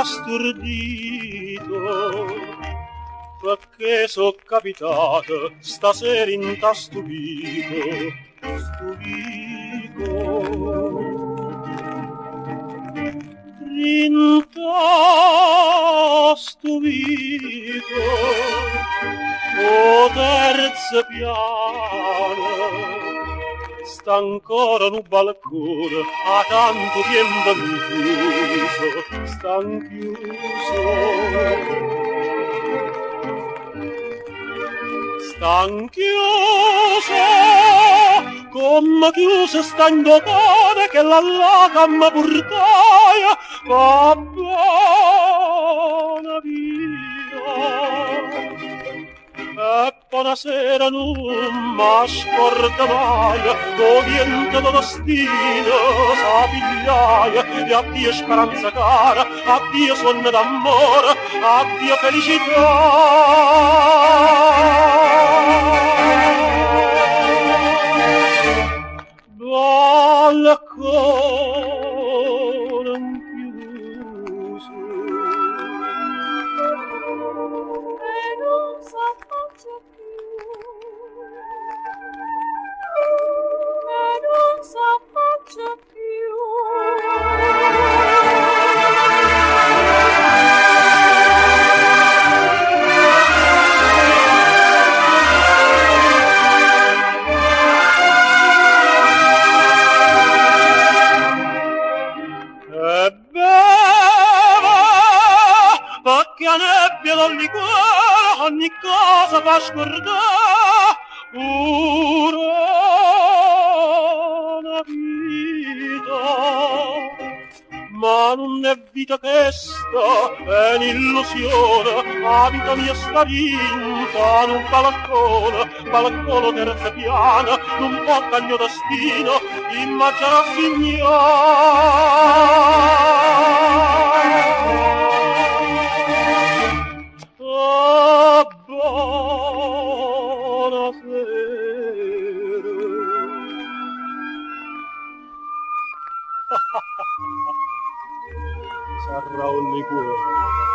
stordito, perché so capitato stasera in ta stupito, stupito. In ta stupito, o terzo piano, sta ancora un balcone, a tanto tempo chiuso, stan chiuso. Stan chiuso, come chiuso sta in docone che l'allata mi portaia, va buona via. E buonasera non m'ascorda mai, o viento do destino s'apigliaia, e addio speranza cara, addio sonno d'amore, addio felicità. Balcone chiuso e non s'affaccia più, e non s'affaccia più. E beve, perché a nebbia dal liquore ogni cosa fa scordare pure una vita. Ma non è vita che sta, è un'illusione, la vita mia sta vinta in un balcone, balcone terza piana, non può che il mio destino immaginare signor. Oh, buonasera. Sarà un liquore.